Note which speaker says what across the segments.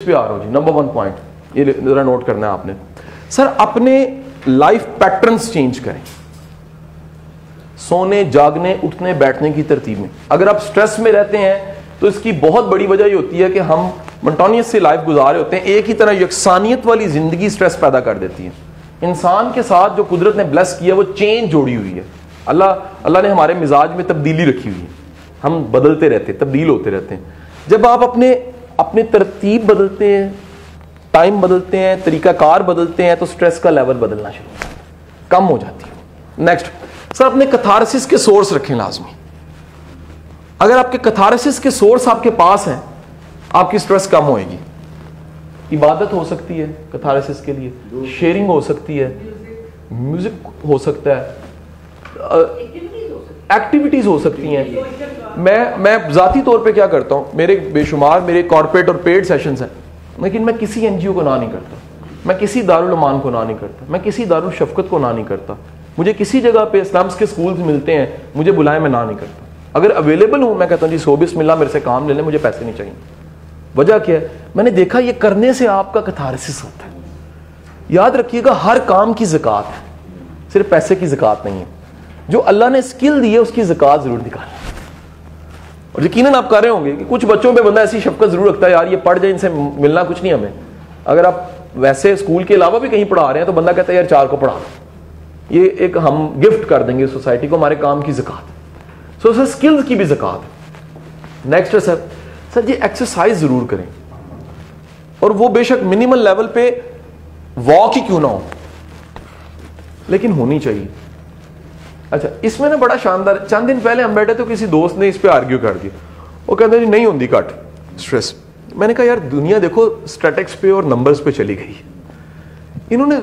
Speaker 1: पे आ रहा हूं जी, नंबर 1 पॉइंट ये जरा नोट करना है आपने। सर अपने लाइफ पैटर्न्स चेंज करें, सोने जागने उठने बैठने की तरतीब में। अगर आप स्ट्रेस में रहते हैं तो इसकी बहुत बड़ी वजह ये होती है कि हम मोनोटोनियस से लाइफ गुजार रहे होते हैं, एक ही तरह यकसानियत वाली जिंदगी स्ट्रेस पैदा कर देती है। इंसान के साथ जो कुदरत ने ब्लेस किया वो चेंज जोड़ी हुई है। अल्लाह ने हमारे मिजाज में तब्दीली रखी हुई है, हम बदलते रहते हैं, तब्दील होते रहते हैं। जब आप अपने तरतीब बदलते हैं, टाइम बदलते हैं, तरीकाकार बदलते हैं, तो स्ट्रेस का लेवल बदलना शुरू होता है, कम हो जाती है। नेक्स्ट सर, अपने कैथारसिस के सोर्स रखें लाजमी। अगर आपके कैथारसिस के सोर्स आपके पास हैं, आपकी स्ट्रेस कम होएगी। इबादत हो सकती है कैथारसिस के लिए, शेयरिंग हो सकती है, म्यूजिक हो सकता है, एक्टिविटीज हो सकती हैं। मैं जाती तौर पे क्या करता हूं, मेरे बेशुमार मेरे कॉर्पोरेट और पेड सेशंस हैं, लेकिन मैं किसी एनजीओ को ना नहीं करता, मैं किसी दारुल अमान को ना नहीं करता, मैं किसी दारुल शफकत को ना नहीं करता। मुझे किसी जगह पे स्लम्स के स्कूल्स मिलते हैं, मुझे बुलाए, मैं ना नहीं करता। अगर अवेलेबल हूं मैं कहता हूं जी सो बिस्मिल्लाह, मेरे से काम ले लें, मुझे पैसे नहीं चाहिए। वजह क्या है, मैंने देखा ये करने से आपका कैथारसिस होता है। याद रखिएगा हर काम की ज़कात है, सिर्फ पैसे की ज़कात नहीं है। जो अल्लाह ने स्किल दी है उसकी ज़कात जरूर निकालें। और यकीनन आप कर रहे होंगे कि कुछ बच्चों पे बंदा ऐसी शफकत जरूर रखता है, यार ये पढ़ जाए, इनसे मिलना कुछ नहीं हमें। अगर आप वैसे स्कूल के अलावा भी कहीं पढ़ा रहे हैं तो बंदा कहता है यार 4 को पढ़ा दो, ये एक हम गिफ्ट कर देंगे सोसाइटी को, हमारे काम की ज़कात। सो सर स्किल्स की भी ज़कात है। नेक्स्ट है सर ये एक्सरसाइज जरूर करें, और वो बेशक मिनिमल लेवल पे वॉक ही क्यों ना हो, लेकिन होनी चाहिए। अच्छा, इसमें ना बड़ा शानदार, चंद दिन पहले हम बैठे तो किसी दोस्त ने इस पे आर्ग्यू कर दिया। वो कहते जी नहीं होती कट स्ट्रेस। मैंने कहा यार दुनिया देखो स्टैटिक्स पे और नंबर्स पे चली गई। इन्होंने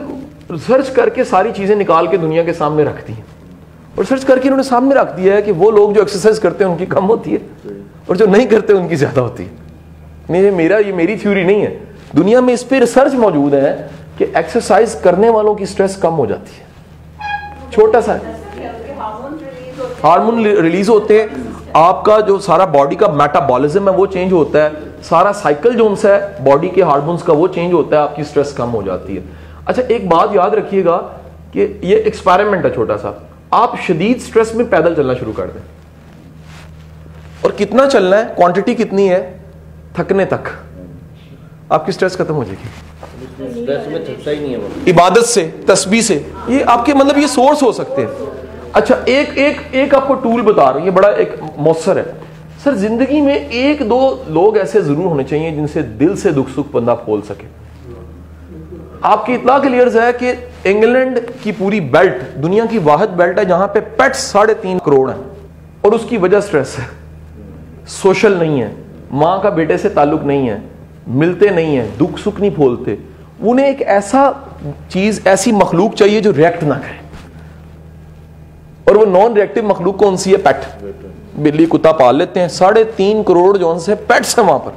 Speaker 1: रिसर्च करके सारी चीजें निकाल के दुनिया के सामने रख दी हैं, और रिसर्च करके इन्होंने सामने रख दिया है कि वो लोग जो एक्सरसाइज करते हैं उनकी कम होती है और जो नहीं करते उनकी ज्यादा होती है। नहीं, ये मेरी थ्योरी नहीं है, दुनिया में इस पे रिसर्च मौजूद है कि एक्सरसाइज करने वालों की स्ट्रेस कम हो जाती है। छोटा सा हार्मोन रिलीज होते हैं, आपका जो सारा बॉडी का मेटाबॉलिज्म है वो चेंज होता है, सारा साइकिल जो है बॉडी के हार्मोन्स का वो चेंज होता है, आपकी स्ट्रेस कम हो जाती है। अच्छा, एक बात याद रखिएगा कि ये एक्सपेरिमेंट है छोटा सा, आप शदीद स्ट्रेस में पैदल चलना शुरू कर दें, और कितना चलना है, क्वांटिटी कितनी है, थकने तक आपकी स्ट्रेस खत्म हो जाएगी।
Speaker 2: स्ट्रेस में थकता ही नहीं है वो।
Speaker 1: इबादत से, तस्बीह से, ये आपके मतलब ये सोर्स हो सकते हैं। अच्छा, एक आपको टूल बता रहा हूं, ये बड़ा एक मौसर है सर। जिंदगी में 1-2 लोग ऐसे जरूर होने चाहिए जिनसे दिल से दुख सुख बंदा खोल सके। आपकी इतना क्लियर है कि इंग्लैंड की पूरी बेल्ट दुनिया की वाहिद बेल्ट है जहां पे पेट्स 3.5 करोड़ हैं, और उसकी वजह स्ट्रेस है। सोशल नहीं है, मां का बेटे से ताल्लुक नहीं है, मिलते नहीं है, दुख सुख नहीं खोलते। उन्हें एक ऐसा चीज, ऐसी मखलूक चाहिए जो रिएक्ट ना करे, और वो नॉन रिएक्टिव मखलूक कौन सी है, पेट। बिल्ली कुत्ता पाल लेते हैं, 3.5 करोड़ जो से पेट्स है वहां पर,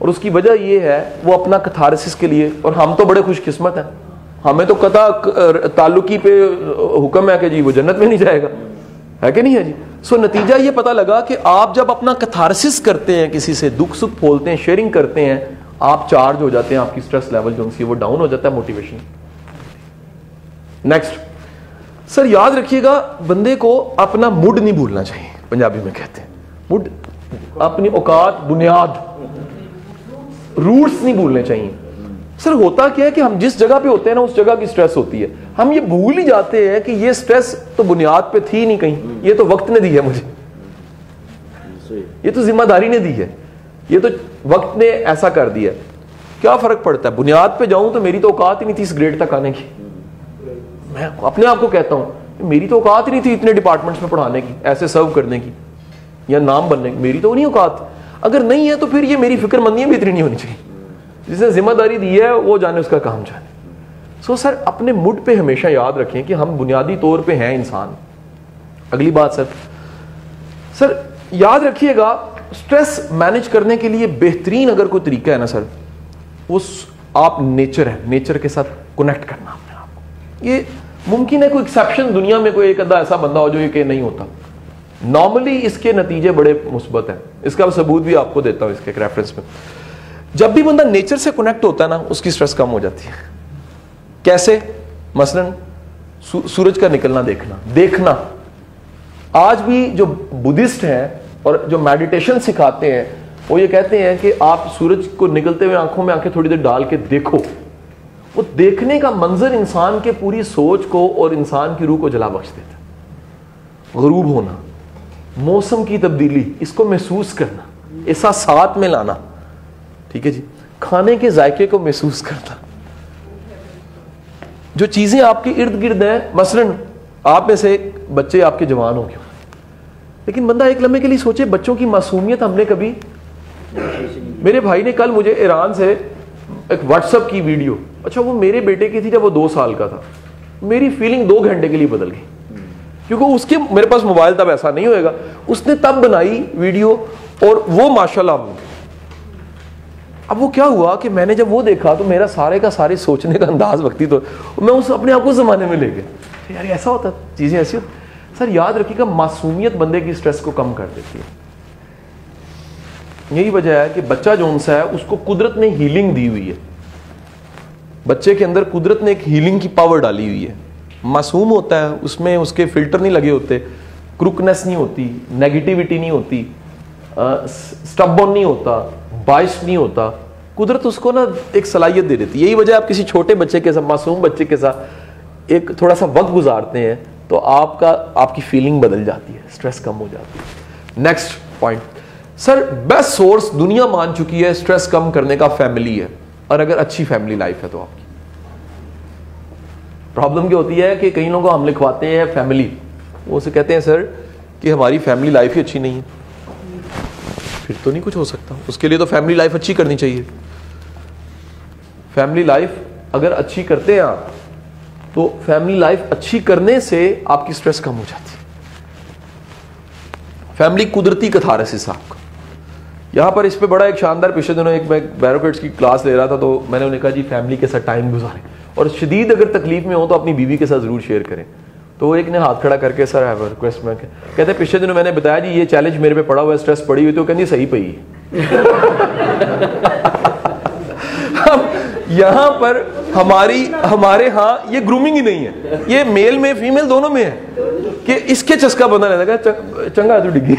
Speaker 1: और उसकी वजह ये है वो अपना कैथारसिस के लिए। और हम तो बड़े खुशकिस्मत हैं, हमें तो कता ताल्लुकी पे हुक्म है कि जी वो जन्नत में नहीं जाएगा, है कि नहीं है जी। सो नतीजा ये पता लगा कि आप जब अपना कैथारसिस करते हैं, किसी से दुख सुख खोलते हैं, शेयरिंग करते हैं, आप चार्ज हो जाते हैं, आपकी स्ट्रेस लेवल जो है वो डाउन हो जाता है, मोटिवेशन। नेक्स्ट सर याद रखिएगा, बंदे को अपना मूड नहीं भूलना चाहिए, पंजाबी में कहते हैं मूड, अपनी औकात, बुनियाद, रूट्स नहीं भूलने चाहिए। सर होता क्या है कि हम जिस जगह पे होते हैं ना उस जगह की स्ट्रेस होती है, हम ये भूल ही जाते हैं कि ये स्ट्रेस तो बुनियाद पे थी नहीं कहीं, ये तो वक्त ने दी है मुझे, ये तो जिम्मेदारी ने दी है, ये तो वक्त ने ऐसा कर दिया। क्या फर्क पड़ता है, बुनियाद पे जाऊं तो मेरी तो औकात ही नहीं थी इस ग्रेड तक आने की। मैं अपने आप को कहता हूं मेरी तो औकात ही नहीं थी इतने डिपार्टमेंट्स में पढ़ाने की, ऐसे सर्व करने की या नाम बनने की, मेरी तो नहीं औकात। अगर नहीं है तो फिर ये मेरी फिक्रमंदियां भी इतनी नहीं होनी चाहिए। जिसने जिम्मेदारी दी है वो जाने, उसका काम जाने। सो सर अपने मुड पे हमेशा याद रखें कि हम बुनियादी तौर पे हैं इंसान। अगली बात सर याद रखिएगा, स्ट्रेस मैनेज करने के लिए बेहतरीन अगर कोई तरीका है ना सर, वो आप नेचर है, नेचर के साथ कनेक्ट करना अपने आप को। ये मुमकिन है कोई एक्सेप्शन दुनिया में कोई एक अद्धा ऐसा बंदा हो जो ये नहीं होता, नॉर्मली इसके नतीजे बड़े मुस्बत हैं। इसका सबूत भी आपको देता हूं इसके एक रेफरेंस में। जब भी बंदा नेचर से कनेक्ट होता है ना, उसकी स्ट्रेस कम हो जाती है। कैसे? मसलन सूरज का निकलना देखना। आज भी जो बुद्धिस्ट हैं और जो मेडिटेशन सिखाते हैं, वो ये कहते हैं कि आप सूरज को निकलते हुए आंखों में आंखें थोड़ी देर डाल के देखो। वो देखने का मंजर इंसान के पूरी सोच को और इंसान की रूह को जला बख्श देता है। गरूब होना, मौसम की तब्दीली, इसको महसूस करना, एहसासात में लाना, ठीक है जी, खाने के जायके को महसूस करना, जो चीजें आपके इर्द गिर्द हैं। मसलन आप में से बच्चे आपके जवान हो गए, लेकिन बंदा एक लम्हे के लिए सोचे, बच्चों की मासूमियत हमने कभी। मेरे भाई ने कल मुझे ईरान से एक व्हाट्सएप की वीडियो, अच्छा वो मेरे बेटे की थी जब वो 2 साल का था, मेरी फीलिंग 2 घंटे के लिए बदल गई, क्योंकि उसके, मेरे पास मोबाइल तब ऐसा नहीं होएगा, उसने तब बनाई वीडियो और वो माशाल्लाह। अब वो क्या हुआ कि मैंने जब वो देखा तो मेरा सारे का सारे सोचने का अंदाज वक्ती, तो मैं उस अपने आप को जमाने में ले गया, यार ऐसा होता, चीजें ऐसी होती। सर याद रखिएगा, मासूमियत बंदे की स्ट्रेस को कम कर देती है। यही वजह है कि बच्चा जोन सा है, उसको कुदरत ने हीलिंग दी हुई है। बच्चे के अंदर कुदरत ने एक हीलिंग की पावर डाली हुई है। मासूम होता है, उसमें उसके फिल्टर नहीं लगे होते, क्रुकनेस नहीं होती, नेगेटिविटी नहीं होती, स्टबबॉर्न नहीं होता, बाइस नहीं होता। कुदरत उसको ना एक सलाहियत दे देती है। यही वजह आप किसी छोटे बच्चे के साथ, मासूम बच्चे के साथ एक थोड़ा सा वक्त गुजारते हैं तो आपकी फीलिंग बदल जाती है, स्ट्रेस कम हो जाती है। Next point, sir best source दुनिया मान चुकी है स्ट्रेस कम करने का फैमिली है, और अगर अच्छी फैमिली लाइफ है तो आपकी। प्रॉब्लम क्या होती है कि कई लोगों को हम लिखवाते हैं फैमिली, वो उसे कहते हैं सर कि हमारी फैमिली लाइफ ही अच्छी नहीं है। फिर तो नहीं कुछ हो सकता, उसके लिए तो फैमिली लाइफ अच्छी करनी चाहिए। फैमिली लाइफ अगर अच्छी करते हैं आप, तो फैमिली लाइफ अच्छी करने से आपकी स्ट्रेस कम हो जाती है। फैमिली कुदरती कैथारसिस आपका। यहां पर इस पे बड़ा एक शानदार, पिछले दिनों एक मैं बैरोकेट्स की क्लास ले रहा था, तो मैंने उन्हें कहा जी फैमिली के साथ टाइम गुजारें, और शदीद अगर तकलीफ में हो तो अपनी बीवी के साथ जरूर शेयर करें। तो एक ने हाथ खड़ा करके, सर हैव रिक्वेस्ट में, कहते पिछले दिनों मैंने बताया जी ये चैलेंज मेरे पे पड़ा हुआ है, स्ट्रेस पड़ी हुई, तो कहती सही पई यहां पर हमारे यहाँ ये ग्रूमिंग ही नहीं है, ये मेल में फीमेल दोनों में है कि इसके चस्का बंदा नहीं लगा, चंगा तो डिग्गी।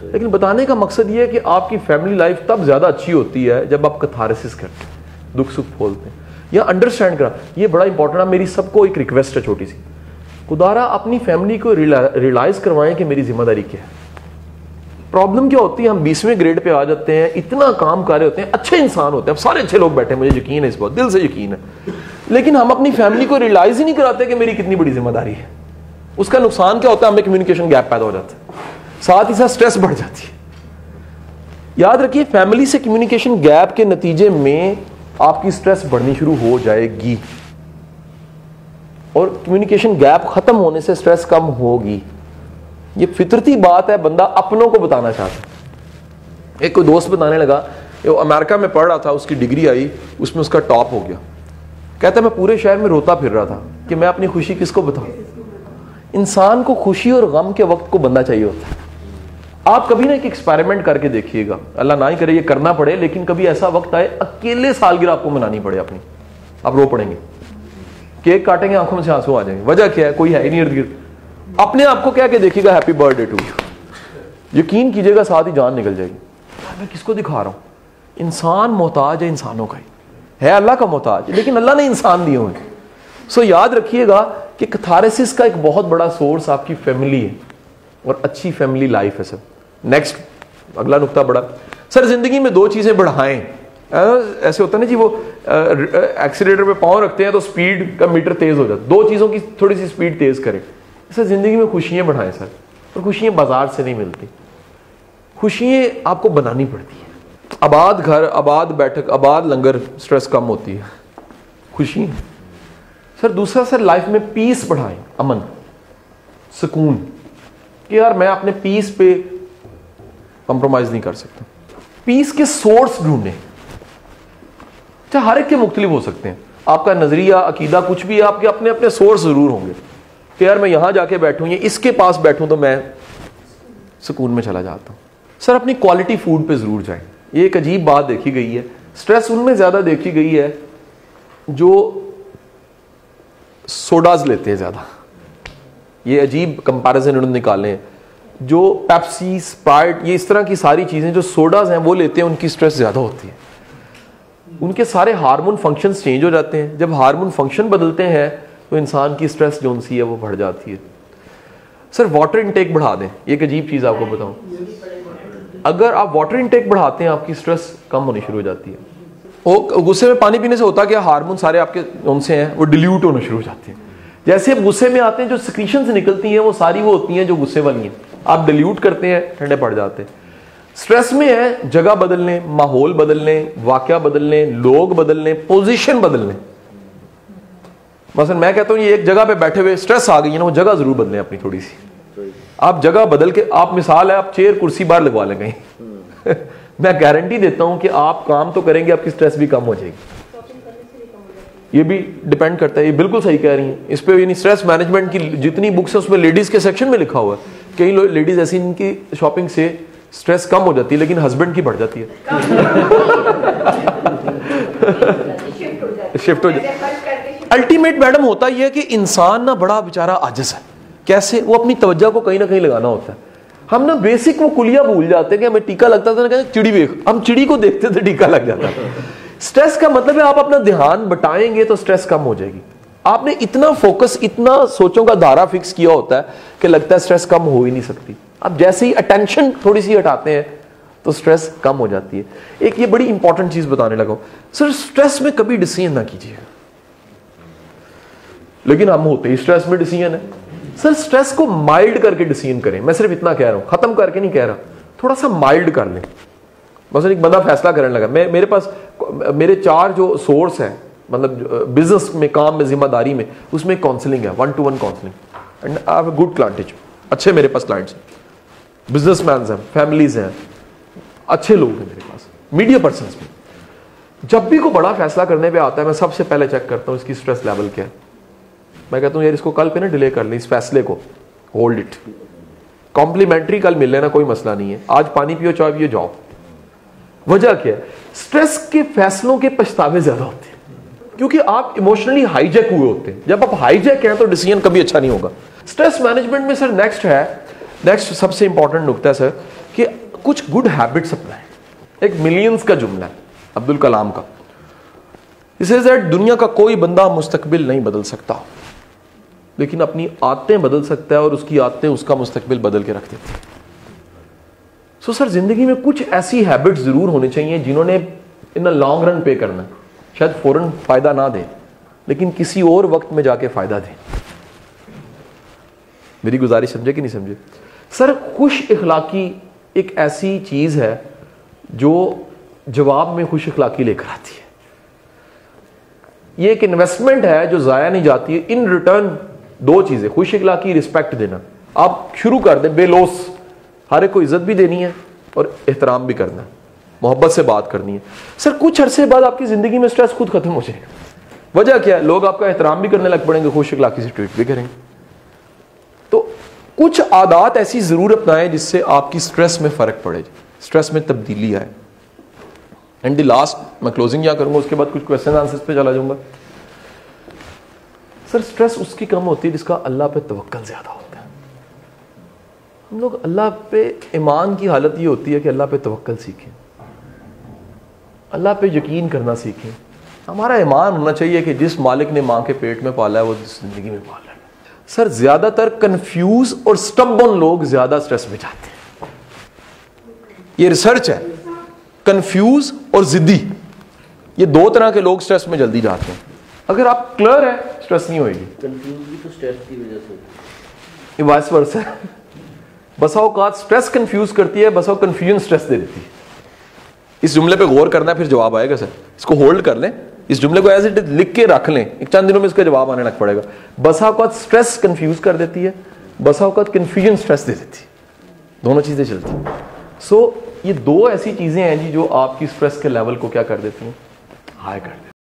Speaker 1: लेकिन बताने का मकसद ये है कि आपकी फैमिली लाइफ तब ज्यादा अच्छी होती है जब आप कैथारसिस करते हैं, दुख सुख बोलते हैं या अंडरस्टैंड करा। ये बड़ा इंपॉर्टेंट है। मेरी सबको एक रिक्वेस्ट है छोटी सी, खुदारा अपनी फैमिली को रियलाइज करवाएं कि मेरी जिम्मेदारी क्या है। प्रॉब्लम क्या होती है, हम 20वें ग्रेड पे आ जाते हैं, इतना काम कर रहे होते हैं, अच्छे इंसान होते हैं, अब सारे अच्छे लोग बैठे हैं, मुझे यकीन है इस बात, दिल से यकीन है, लेकिन हम अपनी फैमिली को रियलाइज ही नहीं कराते कि मेरी कितनी बड़ी जिम्मेदारी है। उसका नुकसान क्या होता है, हमें कम्युनिकेशन गैप पैदा हो जाता है, साथ ही साथ स्ट्रेस बढ़ जाती है। याद रखिए, फैमिली से कम्युनिकेशन गैप के नतीजे में आपकी स्ट्रेस बढ़नी शुरू हो जाएगी, और कम्युनिकेशन गैप खत्म होने से स्ट्रेस कम होगी। ये फितरती बात है, बंदा अपनों को बताना चाहता है। एक कोई दोस्त बताने लगा, वो अमेरिका में पढ़ रहा था, उसकी डिग्री आई, उसमें उसका टॉप हो गया। कहता मैं पूरे शहर में रोता फिर रहा था कि मैं अपनी खुशी किसको बताऊं। इंसान को खुशी और गम के वक्त को बंदा चाहिए होता है। आप कभी ना एक एक्सपेरिमेंट करके देखिएगा, अल्लाह ना ही करे ये करना पड़े, लेकिन कभी ऐसा वक्त आए अकेले सालगिरह आपको मनानी पड़े अपनी, आप रो पड़ेंगे, केक काटेंगे, आंखों में से आंसू आ जाएंगे। वजह क्या है, कोई है ही नहीं इर्द गिर्द। अपने आप को क्या के देखिएगा, हैप्पी बर्थडे टू यू, यकीन कीजिएगा साथ ही जान निकल जाएगी। मैं किसको दिखा रहा हूं? इंसान मोहताज है इंसानों का ही है, अल्लाह का मोहताज, लेकिन अल्लाह ने इंसान दिए हुए। सो याद रखिएगा कि कैथारसिस का एक बहुत बड़ा सोर्स आपकी फैमिली है, और अच्छी फैमिली लाइफ है सर। नेक्स्ट अगला नुकता बड़ा, सर जिंदगी में 2 चीजें बढ़ाएं। ऐसे होता है ना जी, वो एक्सीलेटर पे पांव रखते हैं तो स्पीड का मीटर तेज हो जाता है, 2 चीजों की थोड़ी सी स्पीड तेज करें। सर जिंदगी में खुशियां बढ़ाएं सर, और खुशियां बाजार से नहीं मिलती, खुशियां आपको बनानी पड़ती है। आबाद घर, आबाद बैठक, आबाद लंगर, स्ट्रेस कम होती है, खुशी। सर दूसरा, सर लाइफ में पीस बढ़ाएं, अमन, सुकून, कि यार मैं अपने पीस पे कंप्रोमाइज नहीं कर सकता। पीस के सोर्स ढूंढें, चाहे हर एक के मुख्तलिफ हो सकते हैं, आपका नजरिया, अकीदा कुछ भी है, आपके अपने अपने सोर्स जरूर होंगे कि यार मैं यहां जाके बैठूं या इसके पास बैठूं तो मैं सुकून में चला जाता हूं। सर अपनी क्वालिटी फूड पे जरूर जाएं, ये एक अजीब बात देखी गई है, स्ट्रेस उनमें ज्यादा देखी गई है जो सोडाज लेते हैं ज्यादा। ये अजीब कंपैरिजन उन्होंने निकाले हैं, जो पेप्सी, स्प्राइट, ये इस तरह की सारी चीजें जो सोडाज हैं वो लेते हैं, उनकी स्ट्रेस ज्यादा होती है। उनके सारे हार्मोन फंक्शंस चेंज हो जाते हैं। जब हार्मोन फंक्शन बदलते हैं तो इंसान की स्ट्रेस जो सी है वो बढ़ जाती है। सर वाटर इनटेक बढ़ा दें, एक अजीब चीज आपको बताऊं, अगर आप वाटर इनटेक बढ़ाते हैं आपकी स्ट्रेस कम होनी शुरू हो जाती है। वो गुस्से में पानी पीने से होता है कि हार्मोन सारे आपके उनसे हैं वो डिल्यूट होना शुरू हो जाते हैं। जैसे आप गुस्से में आते हैं जो सिक्रीशंस निकलती हैं वो सारी वो होती हैं जो गुस्से वाली हैं, आप डिल्यूट करते हैं, ठंडे पड़ जाते हैं। स्ट्रेस में है जगह बदल लें, माहौल बदल लें, वाकया बदल लें, लोग बदल लें, पोजीशन बदल लें। मसलन मैं कहता हूं ये एक जगह पे बैठे हुए स्ट्रेस आ गई है ना, वो जगह जरूर बदलें अपनी थोड़ी सी। आप जगह बदल के, आप मिसाल है आप चेयर कुर्सी बाहर लगवा लें कहीं मैं गारंटी देता हूं कि आप काम तो करेंगे, आपकी स्ट्रेस भी कम हो जाएगी। ये भी डिपेंड करता है, ये बिल्कुल सही कह रही हैं इस पे। यानी स्ट्रेस मैनेजमेंट की जितनी बुक्स है उसमें लेडीज के सेक्शन में लिखा हुआ है। कई लेडीज ऐसी इनकी शॉपिंग से स्ट्रेस कम हो जाती है लेकिन हस्बैंड की बढ़ जाती है शिफ्ट हो जाती है। अल्टीमेट मैडम होता यह है कि इंसान ना बड़ा बेचारा आजिज है। कैसे? वो अपनी तवज्जो को कहीं ना कहीं लगाना होता है। हम ना बेसिक वो कुलिया भूल जाते हैं कि हमें टीका लगता था ना, कहते चिड़ी देख, हम चिड़ी को देखते थे टीका लग जाता था। स्ट्रेस का मतलब है आप अपना ध्यान बटाएंगे तो स्ट्रेस कम हो जाएगी। आपने इतना फोकस, इतना सोचों का धारा फिक्स किया होता है कि लगता है स्ट्रेस कम हो ही नहीं सकती। अब जैसे ही अटेंशन थोड़ी सी हटाते हैं तो स्ट्रेस कम हो जाती है। एक ये बड़ी इंपॉर्टेंट चीज बताने लगा सर, स्ट्रेस में कभी डिसीजन ना कीजिए। लेकिन हम होते ही स्ट्रेस में डिसीजन है। सर स्ट्रेस को माइल्ड करके डिसीजन करें। मैं सिर्फ इतना कह रहा हूं, खत्म करके नहीं कह रहा, थोड़ा सा माइल्ड कर लें। बस एक बंदा फैसला करने लगा, मेरे पास मेरे 4 जो सोर्स है, मतलब बिजनेस में, काम में, जिम्मेदारी में, उसमें काउंसलिंग है, 1-to-1 counselling. And I have a good clientage, अच्छे मेरे पास क्लाइंट्स हैं, बिजनेसमैन हैं, फैमिलीज हैं, अच्छे लोग हैं मेरे पास, मीडिया पर्सन में। जब भी कोई बड़ा फैसला करने पे आता है मैं सबसे पहले चेक करता हूं इसकी स्ट्रेस लेवल क्या है। मैं कहता हूं यार इसको कल पे ना डिले कर लें, इस फैसले को होल्ड इट, कॉम्प्लीमेंट्री कल मिल लेना, कोई मसला नहीं है, आज पानी पियो, चाय पियो, जाओ। वजह क्या है? स्ट्रेस के फैसलों के पछतावे ज्यादा होते हैं क्योंकि आप इमोशनली हाईजैक हुए होते हैं। जब आप हाईजैक हैं तो डिसीजन कभी अच्छा नहीं होगा। स्ट्रेस मैनेजमेंट में सर नेक्स्ट सबसे इंपॉर्टेंट नुकता है सर कि कुछ गुड हैबिट्स अपनाएं। एक मिलियंस का जुमला है अब्दुल कलाम का, इसे दैट दुनिया का कोई बंदा मुस्तकबिल नहीं बदल सकता लेकिन अपनी आदतें बदल सकता है और उसकी आदतें उसका मुस्तकबिल बदल के रख देती हैं। सो सर जिंदगी में कुछ ऐसी हैबिट्स जरूर होनी चाहिए जिन्होंने इन अ लॉन्ग रन पे करना है। शायद फौरन फायदा ना दे लेकिन किसी और वक्त में जाके फायदा दे। मेरी गुजारिश समझे कि नहीं समझे? सर खुश इखलाकी एक ऐसी चीज है जो जवाब में खुश इखलाकी लेकर आती है। ये एक इन्वेस्टमेंट है जो जाया नहीं जाती है। इन रिटर्न 2 चीजें, खुश इखलाकी, रिस्पेक्ट देना। आप शुरू कर दें बेलोस, हर एक को इज्जत भी देनी है और एहतराम भी करना है, मोहब्बत से बात करनी है। सर कुछ अरसे बाद आपकी जिंदगी में स्ट्रेस खुद खत्म हो जाएगा। वजह क्या है? लोग आपका एहतराम भी करने लग पड़ेंगे, खुश इखलाकी से ट्रीट भी करेंगे। तो कुछ आदत ऐसी जरूर अपनाएं जिससे आपकी स्ट्रेस में फर्क पड़े, स्ट्रेस में तब्दीली आए। एंड द लास्ट, मैं क्लोजिंग यहाँ करूंगा, उसके बाद कुछ क्वेश्चन आंसर्स पे चला जाऊंगा। सर स्ट्रेस उसकी कम होती है जिसका अल्लाह पे तवक्कल ज्यादा होता है। हम लोग अल्लाह पे, ईमान की हालत ये होती है कि अल्लाह पे तवक्कल सीखें, अल्लाह पे यकीन करना सीखें। हमारा ईमान होना चाहिए कि जिस मालिक ने माँ के पेट में पाला है वो जिंदगी में पाला है। सर ज्यादातर कंफ्यूज और स्टबर्न लोग ज्यादा स्ट्रेस में जाते हैं। ये रिसर्च है, कंफ्यूज और जिद्दी, ये 2 तरह के लोग स्ट्रेस में जल्दी जाते हैं। अगर आप क्लियर है स्ट्रेस नहीं होगी।
Speaker 2: कंफ्यूज भी तो स्ट्रेस की वजह से होती
Speaker 1: है, वाइस वर्सा है। बसा औकात स्ट्रेस कंफ्यूज करती है, बसा कंफ्यूजन स्ट्रेस दे देती है। इस जुमले पे गौर करना है, फिर जवाब आएगा। सर इसको होल्ड कर लें, इस जुमले को एज इट इज लिख के रख लें, एक चंद दिनों में इसका जवाब आने लग पड़ेगा। बसा औकात स्ट्रेस कंफ्यूज कर देती है, बसा औकात कंफ्यूजन स्ट्रेस दे देती है, दोनों चीजें चलती हैं। सो ये 2 ऐसी चीजें हैं जी जो आपकी स्ट्रेस के लेवल को क्या कर देती हैं, हाई कर देती हैं।